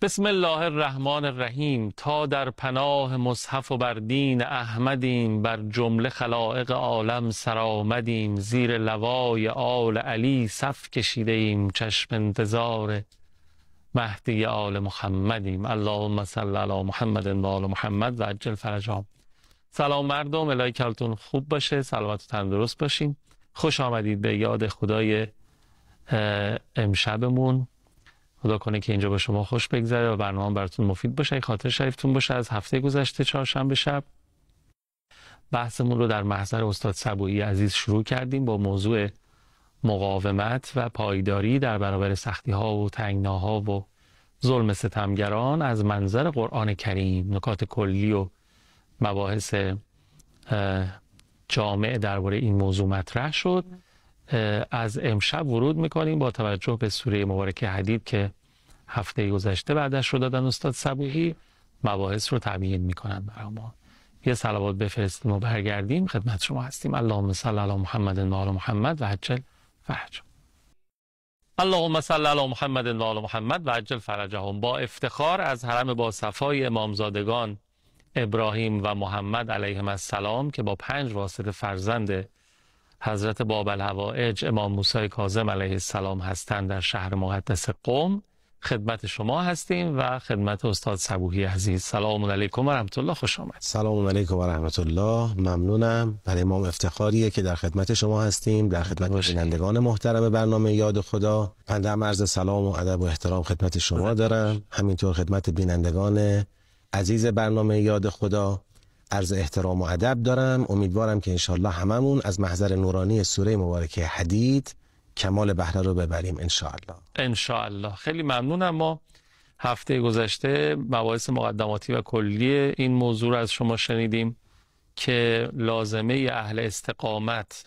بسم الله الرحمن الرحیم. تا در پناه مصحف و بر دین احمدیم، بر جمله خلائق عالم سرآمدیم، زیر لوای آل علی صف کشیده ایم، چشم انتظار مهدی آل محمدیم. اللهم صل علی محمد و آل محمد و عجل فرجهم. سلام مردم، الهی کلتون خوب باشه، سلامت و تندرست باشین. خوش آمدید به یاد خدای امشبمون. خدا کنه که اینجا با شما خوش بگذره و برنامه براتون مفید باشه، خاطر شریفتون باشه. از هفته گذشته چهارشنبه شب بحثمون رو در محضر استاد سبویی عزیز شروع کردیم با موضوع مقاومت و پایداری در برابر سختی ها و تنگناها و ظلم ستمگران از منظر قرآن کریم. نکات کلی و مباحث جامع درباره این موضوع مطرح شد. از امشب ورود میکنیم با توجه به سوره مبارکه حدید که هفته گذشته بعدش رو دادن استاد سبوحی، مباحث رو تبیین میکنن برای ما. یه صلوات بفرستیم و برگردیم خدمت شما هستیم. اللهم صل علی محمد و آل محمد و عجل فرجهم. اللهم صل علی محمد و آل محمد و عجل فرجهم. با افتخار از حرم با صفای امامزادگان ابراهیم و محمد علیهم السلام که با 5 واسطه فرزند حضرت باب الحوائج امام موسی کاظم علیه السلام هستند در شهر مقدس قم، خدمت شما هستیم و خدمت استاد سبوحی عزیز. سلام علیکم و رحمت الله، خوش آمد. سلام علیکم و رحمت الله. ممنونم. برای ما افتخاریه که در خدمت شما هستیم، در خدمت بینندگان محترم برنامه یاد خدا. بنده عرض سلام و ادب و احترام خدمت شما دارم، همینطور خدمت بینندگان عزیز برنامه یاد خدا عرض احترام و ادب دارم. امیدوارم که انشالله هممون از محضر نورانی سوره مبارکه حدید کمال بهره رو ببریم انشالله. انشالله. خیلی ممنونم. ما هفته گذشته مباحث مقدماتی و کلی این موضوع رو از شما شنیدیم که لازمه اهل استقامت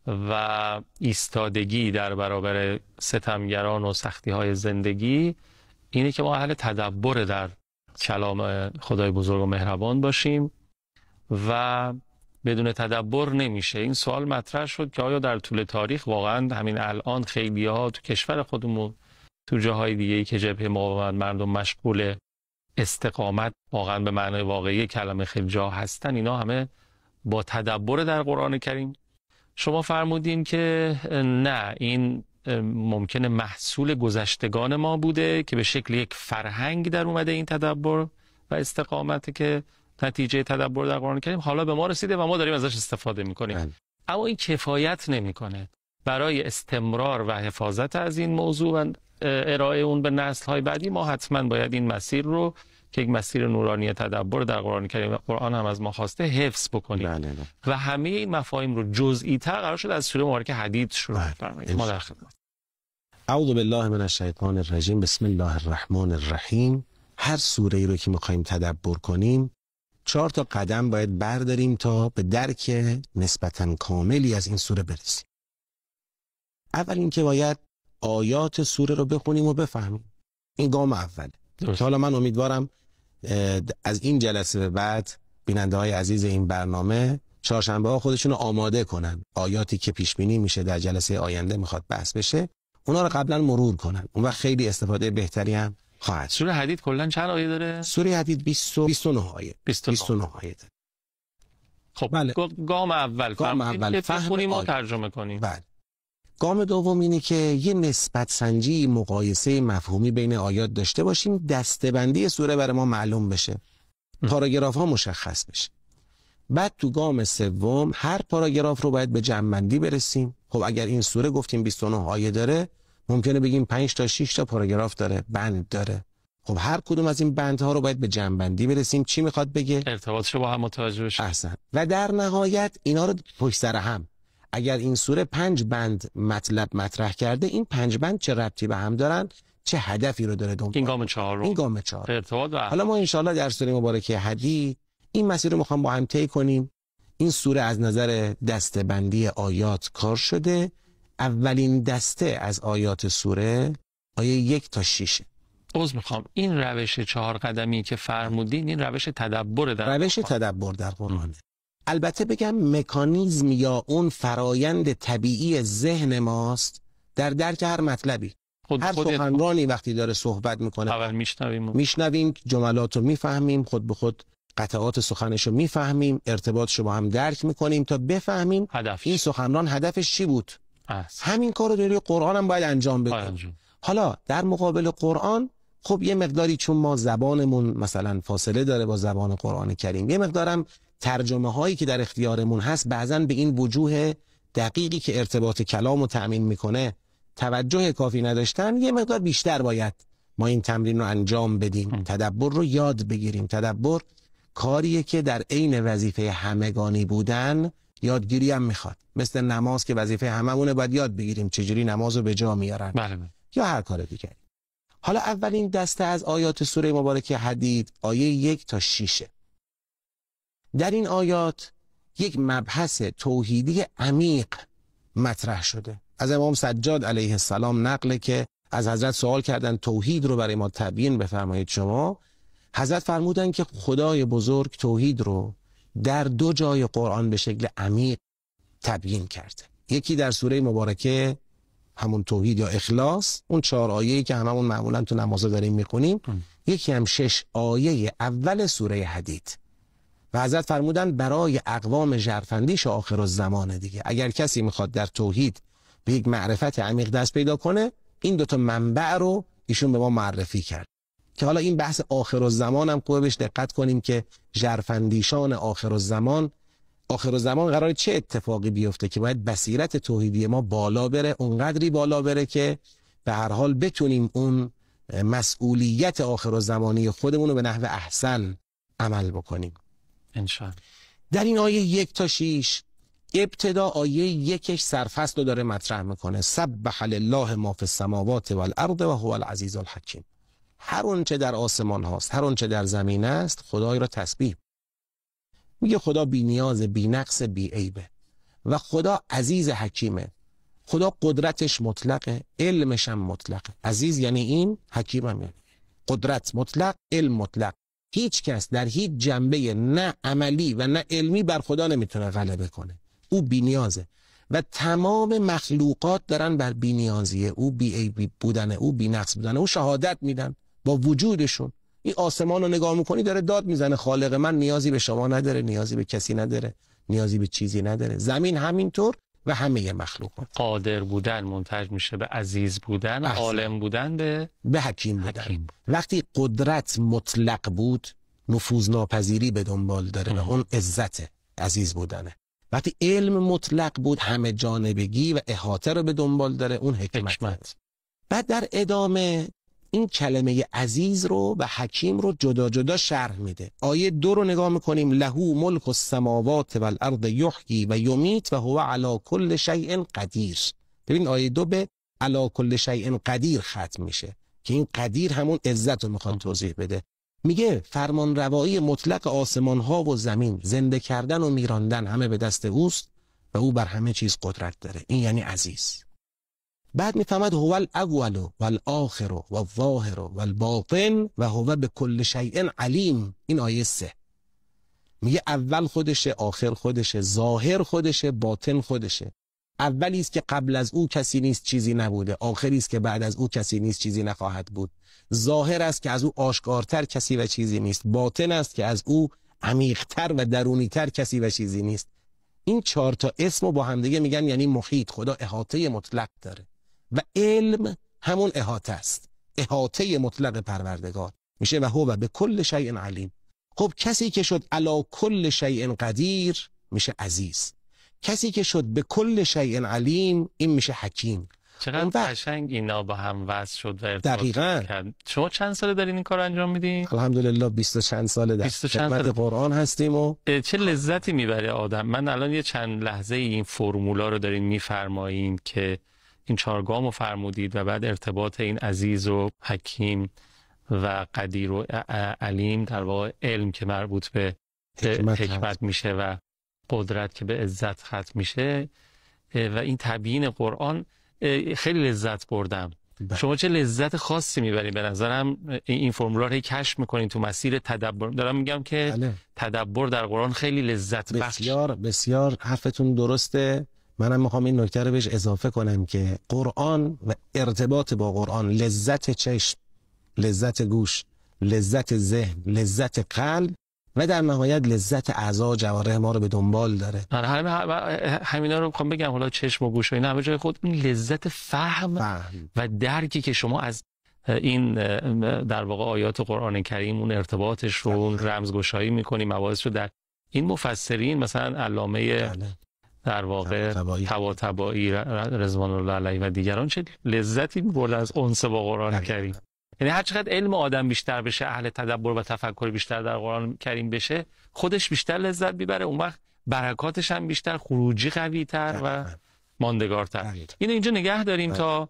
و ایستادگی در برابر ستمگران و سختی های زندگی اینه که ما اهل تدبر در کلام خدای بزرگ و مهربان باشیم و بدون تدبر نمیشه. این سوال مطرح شد که آیا در طول تاریخ واقعا همین الان خیلی ها تو کشور خودمون تو جاهای دیگه‌ای که جبهه مقاومت مردم مشغول استقامت واقعا به معنای واقعی کلمه خیلی جا هستن، اینا همه با تدبر در قرآن کریم؟ شما فرمودین که نه، این ممکنه محصول گذشتگان ما بوده که به شکل یک فرهنگ در اومده این تدبر و استقامت که نتیجه تدبر در قرآن کریم حالا به ما رسیده و ما داریم ازش استفاده میکنیم. اما این کفایت نمیکنه برای استمرار و حفاظت از این موضوع و ارائه اون به نسل‌های بعدی. ما حتما باید این مسیر رو که یک مسیر نورانی تدبر در قرآن کریم و قرآن هم از ما خواسته حفظ بکنیم و همه این مفاهیم رو جزئی تر قرار شد از سوره مبارکه حدید شروع فرمایید. ما در خدمت. اعوذ بالله من الشیطان الرجیم. بسم الله الرحمن الرحیم. هر سوره ای رو که می‌خوایم تدبر کنیم 4 تا قدم باید برداریم تا به درک نسبتاً کاملی از این سوره برسیم. اول اینکه باید آیات سوره رو بخونیم و بفهمیم. این گام اوله. حالا من امیدوارم از این جلسه به بعد بیننده های عزیز این برنامه چهارشنبه ها خودشون رو آماده کنن، آیاتی که پیش بینی میشه در جلسه آینده میخواد بحث بشه اونا رو قبلا مرور کنن، اون وقت خیلی استفاده بهتری هم خواهد. سوره حدید کلا چند آیه داره؟ سوره حدید 29 آیه. 29 آیه داره. خب بله. گام اول بخونیم و ترجمه کنیم. بله. گام دوم اینه که یه نسبت سنجی، مقایسه مفهومی بین آیات داشته باشیم، دسته‌بندی سوره برای ما معلوم بشه، پاراگراف ها مشخص بشه. بعد تو گام سوم هر پاراگراف رو باید به جمع‌بندی برسیم. خب اگر این سوره گفتیم 29 آیه داره، ممکنه بگیم 5 تا 6 تا پاراگراف داره، بند داره. خب هر کدوم از این بندها رو باید به جمع‌بندی برسیم. چی میخواد بگه؟ ارتباطش با هم متوجه بشیم. احسن. و در نهایت اینا رو پشت سر هم، اگر این سوره 5 بند مطلب مطرح کرده، این 5 بند چه ربطی به هم دارن، چه هدفی رو داره دنبال. این گام 4 رو. این گام 4 ارتباط. حالا ما ان شاءالله در سوره مبارکه حدید این مسیر رو میخوام با هم طی کنیم. این سوره از نظر دسته‌بندی آیات کار شده. اولین دسته از آیات سوره آیه 1 تا 6. میخوام این روش 4 قدمی که فرمودین این روش تدبر در قرآنه. البته بگم مکانیزم یا اون فرایند طبیعی ذهن ماست در درک هر مطلبی. هر سخنرانی وقتی داره صحبت میکنه اول میشنویم، جملات رو میفهمیم، خود به خود قطعات سخنش رو میفهمیم، ارتباطش رو با هم درک میکنیم تا بفهمیم این سخنران هدفش چی بود. همین کار رو در قرآن هم باید انجام بدیم. حالا در مقابل قرآن خب یه مقداری چون ما زبانمون مثلا فاصله داره با زبان قرآن کریم، یه مقدارم ترجمه هایی که در اختیارمون هست بعضن به این وجوه دقیقی که ارتباط کلام رو تأمین میکنه توجه کافی نداشتن، یه مقدار بیشتر باید ما این تمرین رو انجام بدیم، تدبر رو یاد بگیریم. تدبر کاریه که در عین وظیفه همگانی بودن یادگیری هم میخواد، مثل نماز که وظیفه هممونه باید یاد بگیریم چجوری نماز رو به جا میارن. بله. یا هر کار دیگری. حالا اولین دسته از آیات سوره مبارکه حدید آیه 1 تا 6. در این آیات یک مبحث توحیدی عمیق مطرح شده. از امام سجاد علیه السلام نقله که از حضرت سوال کردن توحید رو برای ما تبیین بفرمایید شما. حضرت فرمودن که خدای بزرگ توحید رو در 2 جای قرآن به شکل عمیق تبیین کرده. یکی در سوره مبارکه همون توحید یا اخلاص، اون 4 آیه‌ای که هممون معمولا تو نماز داریم میخونیم، یکی هم 6 آیه اول سوره حدید. و حضرت فرمودن برای اقوام ژرفندیش آخرالزمان دیگه، اگر کسی میخواد در توحید به یک معرفت عمیق دست پیدا کنه، این 2 تا منبع رو ایشون به ما معرفی کرد. که حالا این بحث آخرالزمان هم خوبه بهش دقت کنیم که ژرفندیشان آخرالزمان قراره چه اتفاقی بیفته که باید بصیرت توحیدی ما بالا بره، اونقدری بالا بره که به هر حال بتونیم اون مسئولیت آخرالزمانی خودمون رو به نحو احسن عمل بکنیم انشاءالله. در این آیه 1 تا 6 ابتدا آیه 1 سرفصل رو داره مطرح میکنه. سبح لله ما فی السماوات والارض و هو العزیز الحکیم. هر اونچه در آسمان هاست، هر اونچه در زمین است، خدای را تسبیح میگه. خدا بی نیاز، بی نقص، بی عیبه و خدا عزیز حکیمه. خدا قدرتش مطلقه، علمش هم مطلقه. عزیز یعنی این، حکیم هم یعنی قدرت مطلق، علم مطلق. هیچ کس در هیچ جنبه نه عملی و نه علمی بر خدا نمیتونه غلبه کنه. او بی نیازه و تمام مخلوقات دارن بر بی نیازیه او، بی عیب بودن او، بی نقص بودن او شهادت میدن با وجودشون. این آسمان رو نگاه میکنی داره داد میزنه خالق من نیازی به شما نداره، نیازی به کسی نداره، نیازی به چیزی نداره. زمین همینطور و همه مخلوقات. قادر بودن منتج میشه به عزیز بودن، عالم بودن به حکیم بودن. وقتی قدرت مطلق بود نفوذ ناپذیری به دنبال داره و اون عزت عزیز بودنه. وقتی علم مطلق بود همه جانبگی و احاطه رو به دنبال داره، اون حکمت. بعد در ادامه این کلمه عزیز رو و حکیم رو جدا جدا شرح میده. آیه 2 رو نگاه میکنیم. له ملک السماوات والارض یحیی و یمیت و هو علی کل شیء قدیر. ببین آیه 2 به علی کل شیء قدیر ختم میشه که این قدیر همون عزت رو میخواد توضیح بده. میگه فرمان روایی مطلق آسمان ها و زمین، زنده کردن و میراندن همه به دست اوست و او بر همه چیز قدرت داره. این یعنی عزیز. بعد میفهمد هو الاول والآخر والظاهر والباطن و هو بكل شیء علیم. این آیه 3 میگه اول خودشه، آخر خودشه، ظاهر خودشه، باطن خودشه. اولی است که قبل از او کسی نیست چیزی نبوده، آخری است که بعد از او کسی نیست چیزی نخواهد بود، ظاهر است که از او آشکارتر کسی و چیزی نیست، باطن است که از او عمیق‌تر و درونی‌تر کسی و چیزی نیست. این 4 تا اسمو با هم دیگه میگن یعنی محیط. خدا احاطه مطلق داره و علم همون احاطه است، احاطه مطلق پروردگار میشه و هو به کل شیء علیم. خب کسی که شد علی کل شیء قدیر میشه عزیز، کسی که شد به کل شیء علیم این میشه حکیم. چقدر قشنگ اینا با هم وصل شد و ارتباط دقیقاً کرد. شما چند ساله دارین این کار انجام میدین؟ الحمدلله 20 چند ساله در خدمت قرآن هستیم و چه لذتی میبره آدم. من الان یه چند لحظه این فرمولا رو دارین میفرمایین که این 4 گامو فرمودید و بعد ارتباط این عزیز و حکیم و قدیر و علیم، در واقع علم که مربوط به حکمت میشه و قدرت که به عزت ختم میشه و این تبیین قرآن، خیلی لذت بردم. شما چه لذت خاصی میبرید؟ به نظرم این فرمولا رو کشف میکنین تو مسیر تدبر. دارم میگم که تدبر در قرآن خیلی لذت بخش. بسیار بسیار حرفتون درسته. منم میخوام این نکته رو بهش اضافه کنم که قرآن و ارتباط با قرآن لذت چشم، لذت گوش، لذت ذهن، لذت قلب و در نهایت لذت اعضا و جوارح ما رو به دنبال داره. همینا رو میخوام بگم، حالا چشم و گوش و اینا همه جای خود، این لذت فهم و درکی که شما از این در واقع آیات قرآن کریم، اون ارتباطش رو، اون رمزگشایی میکنی، مباحث رو در این مفسرین مثلا علامه در واقع طباطبایی رضوان الله علیه و دیگران چه لذتی می‌برد از انس با قرآن کریم. یعنی هر چقدر علم آدم بیشتر بشه، اهل تدبر و تفکر بیشتر در قرآن کریم بشه، خودش بیشتر لذت میبره، اون وقت برکاتش هم بیشتر، خروجی قوی‌تر و ماندگارتر. اینو اینجا نگه داریم تا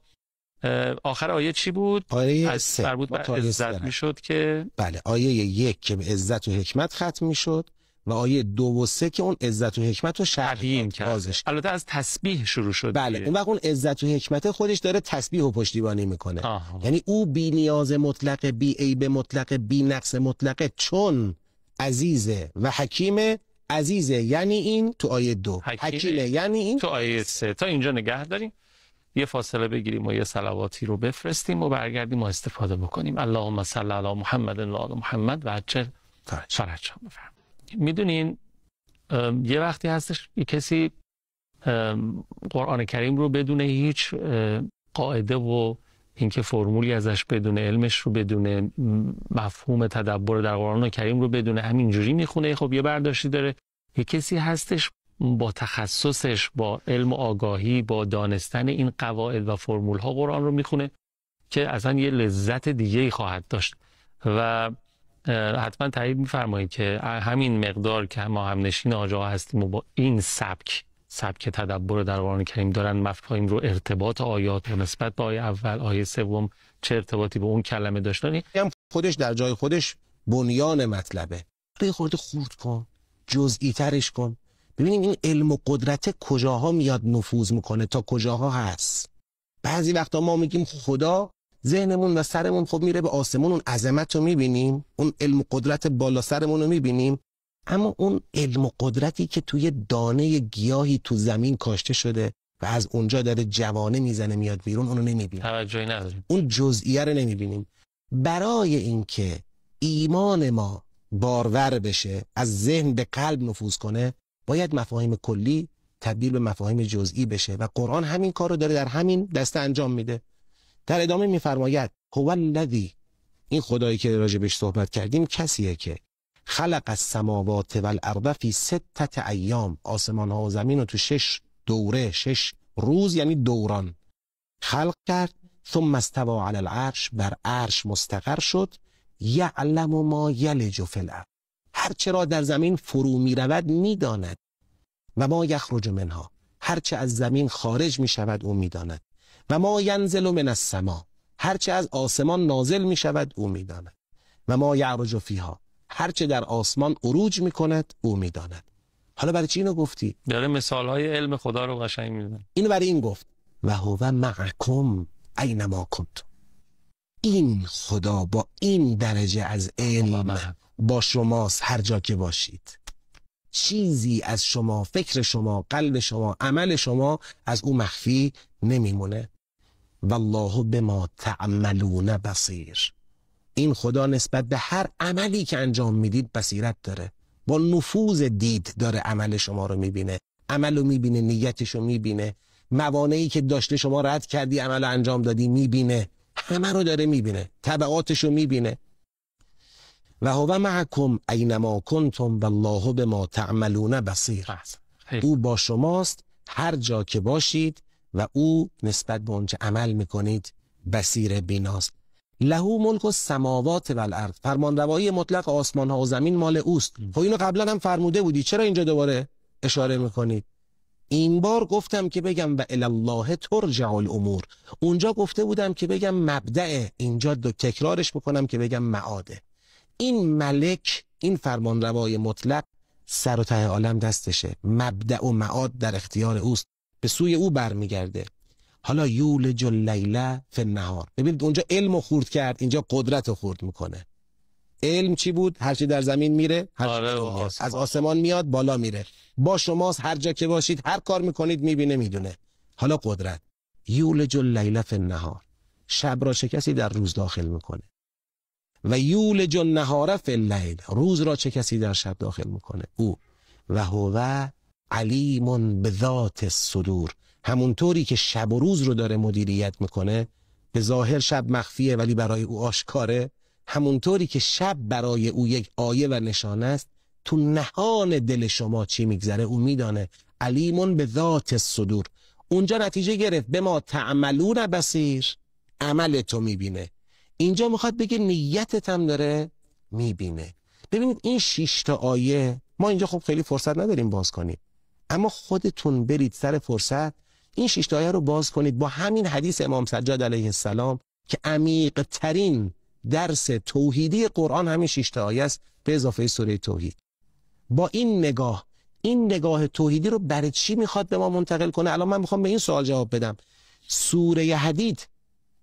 آخر آیه چی بود؟ آیه از 3 مربوط به عزت میشد که بله، آیه 1 که به عزت و حکمت ختم میشد و آیه 2 و 3 که اون عزت و حکمت رو شرحیم کرد. البته از تسبیح شروع شد. بله، اون وقت اون عزت و حکمت خودش داره تسبیح و پشتیبانی میکنه. یعنی او بی نیاز مطلق، بی عیب مطلق، بی نقص مطلقه، چون عزیزه و حکیمه. عزیزه یعنی این تو آیه 2، حکیمه یعنی این تو آیه 3. تا اینجا نگه داریم، یه فاصله بگیریم و یه صلواتی رو بفرستیم و برگردیم و استفاده بکنیم. اللهم صل علی محمد و آل محمد و عجل فرجهم. میدونین یه وقتی هستش یه کسی قرآن کریم رو بدون هیچ قاعده و اینکه فرمولی ازش بدونه، علمش رو بدونه، مفهوم تدبر در قرآن کریم رو بدونه، همینجوری میخونه. خب یه برداشتی داره. یه کسی هستش با تخصصش، با علم و آگاهی، با دانستن این قواعد و فرمول ها قرآن رو میخونه که اصلا یه لذت دیگه ای خواهد داشت. و حتما تایید میفرمایید که همین مقدار که ما هم نشین آجا هستیم و با این سبک تدبر در قرآن کریم دارن مفاهیم رو، ارتباط آیات و نسبت به آیه اول، آیه سوم چه ارتباطی به اون کلمه داشتن، خودش در جای خودش بنیان مطلبه. یه خورده خورد کن، جزئی ترش کن، ببینیم این علم و قدرت کجاها میاد نفوذ میکنه، تا کجاها هست. بعضی وقتا ما میگیم خدا، ذهنمون و سرمون خب میره به آسمون، اون عظمت رو میبینیم، اون علم و قدرت بالا سرمون رو میبینیم، اما اون علم و قدرتی که توی دانه گیاهی تو زمین کاشته شده و از اونجا داره جوانه میزنه میاد بیرون، اونو نمیبینیم، توجهی نداریم، اون جزئیه رو نمیبینیم. برای اینکه ایمان ما بارور بشه، از ذهن به قلب نفوذ کنه، باید مفاهیم کلی تبدیل به مفاهیم جزئی بشه و قرآن همین کار رو داره در همین دسته انجام میده. در ادامه میفرماید هو الذی، این خدایی که راجبش صحبت کردیم کسیه که خلق السماوات والارض فی 6 ایام، آسمان ها و زمین رو تو 6 دوره، 6 روز یعنی دوران خلق کرد. ثم استوى علی العرش، بر عرش مستقر شد. یعلم ما یلج فی الارض، هر چرا در زمین فرو می رود می داند. و ما یخرج منها، هرچه از زمین خارج می شود او می داند. و ما ینزل من السما، هرچه از آسمان نازل می شود او می داند. و ما یعرج فیها، هرچه در آسمان عروج می کند او می داند. حالا برای چی اینو گفتی؟ داره مثالهای علم خدا رو قشنگ میزنه. اینو برای این گفت و هو معکم اینما کنتم. این خدا با این درجه از علم با شماست هر جا که باشید. چیزی از شما، فکر شما، قلب شما، عمل شما از او مخفی نمیمونه. والله بما تعملون بصیر، این خدا نسبت به هر عملی که انجام میدید بصیرت داره، با نفوذ دید داره عمل شما رو میبینه، عمل رو میبینه، نیتش رو میبینه، موانعی که داشته شما رد کردی عمل انجام دادی میبینه، همه رو داره میبینه، تبعاتش رو میبینه. و هو معکم اینما کنتم والله بما تعملون بصیر، او با شماست هر جا که باشید و او نسبت به اونچه عمل میکنید بصیر، بیناست. له ملک السماوات والارض، فرمانروایی مطلق آسمان ها و زمین مال اوست. خب اینو قبلا هم فرموده بودی، چرا اینجا دوباره اشاره میکنید؟ این بار گفتم که بگم و الی الله ترجع الامور، اونجا گفته بودم که بگم مبدأ، اینجا تکرارش بکنم که بگم معاده. این ملک، این فرمانروای مطلق سر و ته عالم دستشه، مبدأ و معاد در اختیار اوست، به سوی او برمیگرده. حالا یولج اللیل فی النهار، ببینید اونجا علم رو خورد کرد، اینجا قدرت رو خورد میکنه. علم چی بود؟ هر چی در زمین میره، از آسمان میاد بالا میره، با شماست، هر جا که باشید، هر کار میکنید میبینه میدونه. حالا قدرت، یولج اللیل فی النهار، شب را چه کسی در روز داخل میکنه و یولج النهار فی اللیل، روز را چه کسی در شب داخل میکنه؟ او. و هو علیم بذات الصدور، همونطوری که شب و روز رو داره مدیریت میکنه، به ظاهر شب مخفیه ولی برای او آشکاره، همونطوری که شب برای او یک آیه و نشانه است، تو نهان دل شما چی میگذره او میدانه. علیم بذات الصدور. اونجا نتیجه گرفت به ما تعملون بصیر، عمل تو میبینه. اینجا میخواد بگه نیتت هم داره میبینه. ببینید این 6 تا آیه ما اینجا خب خیلی فرصت نداریم باز کنیم، اما خودتون برید سر فرصت این 6 تا آیه رو باز کنید با همین حدیث امام سجاد علیه السلام که عمیق ترین درس توحیدی قرآن همین 6 تا آیه است به اضافه سوره توحید. با این نگاه توحیدی رو برای چی میخواد به ما منتقل کنه؟ الان من میخوام به این سوال جواب بدم. سوره حدید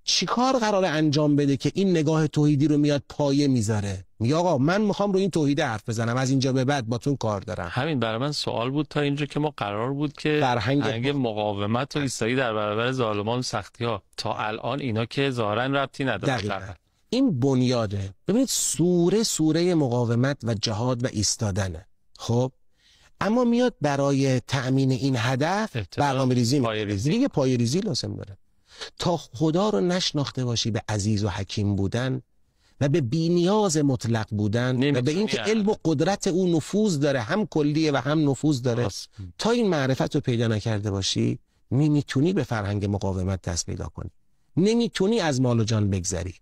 چیکار قراره انجام بده که این نگاه توحیدی رو میاد پایه میذاره؟ میگه آقا من میخوام رو این توحید حرف بزنم، از اینجا به بعد باتون کار دارم. همین برای من سوال بود تا اینجا که ما قرار بود که فرهنگ مقاومت و ایستایی در برابر ظالمان و سختی ها، تا الان اینا که ظاهرا ربطی نداره. این بنیاده. ببینید سوره مقاومت و جهاد و ایستادنه. خب اما میاد برای تأمین این هدف برنامه‌ریزی میکنه. پایه‌ریزی لازم داره. تا خدا رو نشناخته باشی به عزیز و حکیم بودن و به بی‌نیاز مطلق بودن و به اینکه علم و قدرت او نفوذ داره، هم کلیه و هم نفوذ داره، تا این معرفت رو پیدا نکرده باشی نمیتونی به فرهنگ مقاومت دست پیدا کنی، نمیتونی از مال و جان بگذری،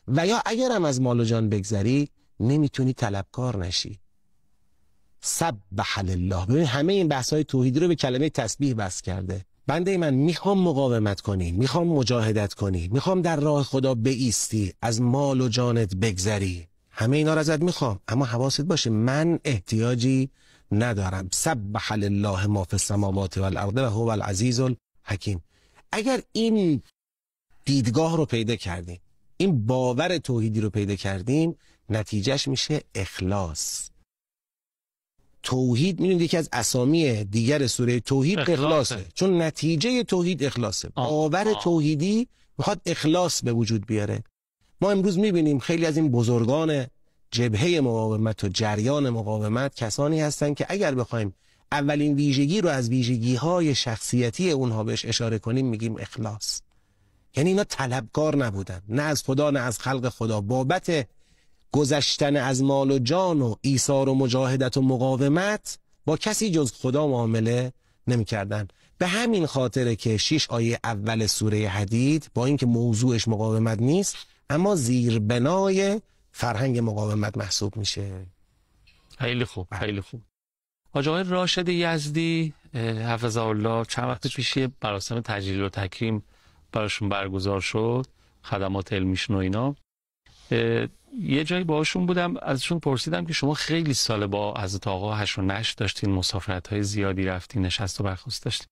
و یا اگرم از مال و جان بگذری نمیتونی طلبکار نشی. سبح لله. ببین همه این بحث‌های توحیدی رو به کلمه تسبیح بس کرده. بنده من میخوام مقاومت کنی، میخوام مجاهدت کنی، میخوام در راه خدا بایستی، از مال و جانت بگذری، همه اینا رو ازت میخوام، اما حواست باشه من احتیاجی ندارم. سبح لله ما فی السماوات والارض و هو العزیز الحکیم. اگر این دیدگاه رو پیدا کردیم، این باور توحیدی رو پیدا کردیم، نتیجهش میشه اخلاص. توحید میدونید یکی از اسامی دیگر سوره توحید اخلاصه، چون نتیجه توحید اخلاصه. باور توحیدی میخواد اخلاص به وجود بیاره. ما امروز میبینیم خیلی از این بزرگان جبهه مقاومت و جریان مقاومت کسانی هستند که اگر بخوایم اولین ویژگی رو از ویژگی‌های شخصیتی اونها بهش اشاره کنیم میگیم اخلاص. یعنی اینا طلبکار نبودن، نه از خدا نه از خلق خدا، بابت گذشتن از مال و جان و ایثار و مجاهدت و مقاومت با کسی جز خدا معامله نمی کردن. به همین خاطره که 6 آیه اول سوره حدید با اینکه موضوعش مقاومت نیست اما زیربنای فرهنگ مقاومت محسوب میشه. خیلی خوب، خیلی خوب. حاج آقای راشد یزدی حفظه الله چند وقت پیش مراسم تجلیل و تکریم براشون برگزار شد، خدمات علمیشون و اینا. یه جایی باهاشون بودم، ازشون پرسیدم که شما خیلی سال با حضرت آقا هش و نش داشتین، مسافرت‌های زیادی رفتین، نشست و برخاست داشتین.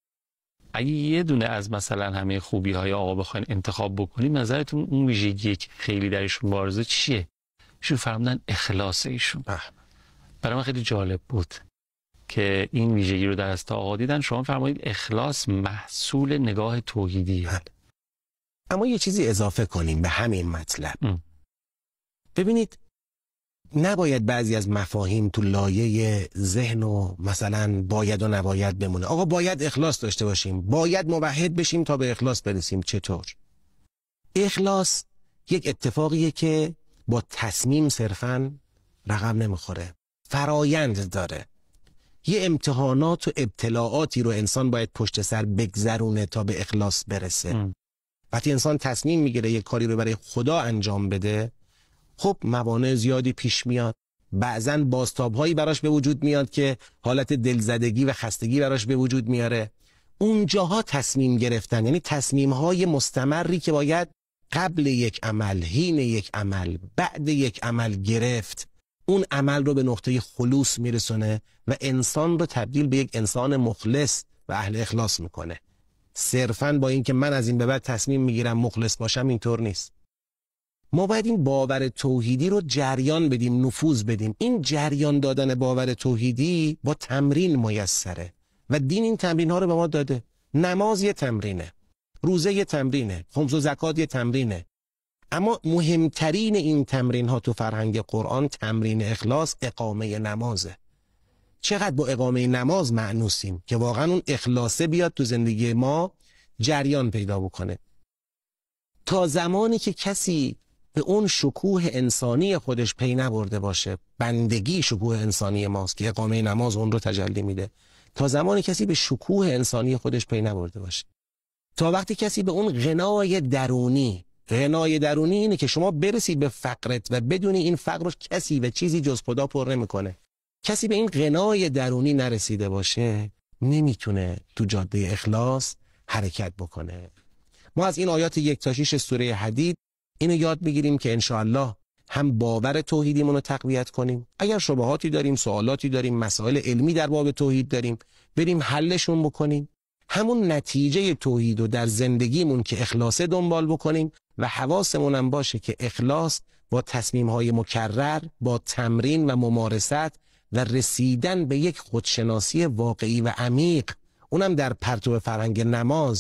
اگه یه دونه از مثلا همه خوبی‌های آقا بخواین انتخاب بکنیم، نظرتون اون ویژگی که خیلی درشون بارزه چیه؟ ایشون فرمودن اخلاص ایشون. برای من خیلی جالب بود که این ویژگی رو در حضرت آقا دیدن. شما فرمایید اخلاص محصول نگاه توحیدیه. اما یه چیزی اضافه کنیم به همین مطلب. ببینید نباید بعضی از مفاهیم تو لایه ذهن و مثلا باید و نباید بمونه. آقا باید اخلاص داشته باشیم، باید موحد بشیم تا به اخلاص برسیم. چطور؟ اخلاص یک اتفاقیه که با تصمیم صرفاً رقم نمیخوره، فرایند داره. یه امتحانات و ابتلاعاتی رو انسان باید پشت سر بگذرونه تا به اخلاص برسه. وقتی انسان تصمیم میگیره یک کاری رو برای خدا انجام بده، خب موانع زیادی پیش میاد، بعضن بازتاب‌هایی براش به وجود میاد که حالت دلزدگی و خستگی براش به وجود میاره. اونجاها تصمیم گرفتن، یعنی تصمیم‌های مستمری که باید قبل یک عمل، حین یک عمل، بعد یک عمل گرفت، اون عمل رو به نقطه خلوص میرسونه و انسان رو تبدیل به یک انسان مخلص و اهل اخلاص میکنه. صرفاً با اینکه من از این به بعد تصمیم میگیرم مخلص باشم اینطور نیست. ما باید این باور توحیدی رو جریان بدیم، نفوذ بدیم. این جریان دادن باور توحیدی با تمرین میسره و دین این تمرین ها رو به ما داده. نماز یه تمرینه، روزه یه تمرینه، خمس و زکات یه تمرینه، اما مهمترین این تمرین ها تو فرهنگ قرآن تمرین اخلاص، اقامه نمازه. چقدر با اقامه نماز معنوسیم که واقعا اون اخلاصه بیاد تو زندگی ما جریان پیدا بکنه. تا زمانی که کسی به اون شکوه انسانی خودش پی نبرده باشه، بندگی شکوه انسانی ماست که اقامه نماز اون رو تجلی میده، تا زمانی کسی به شکوه انسانی خودش پی نبرده باشه، تا وقتی کسی به اون غنای درونی اینه که شما برسی به فقرت و بدونی این فقر رو کسی و چیزی جز خدا پر نمیکنه، کسی به این غنای درونی نرسیده باشه نمیتونه تو جاده اخلاص حرکت بکنه. ما از این آیات 1 تا 6 سوره حدید اینو یاد میگیریم که انشاءالله هم باور توحیدیمون رو تقویت کنیم. اگر شبهاتی داریم، سوالاتی داریم، مسائل علمی در باب توحید داریم، بریم حلشون بکنیم. همون نتیجه توحید رو در زندگیمون که اخلاصه دنبال بکنیم و حواسمون هم باشه که اخلاص با تصمیم‌های مکرر، با تمرین و ممارست و رسیدن به یک خودشناسی واقعی و عمیق، اونم در پرتو فرهنگ نماز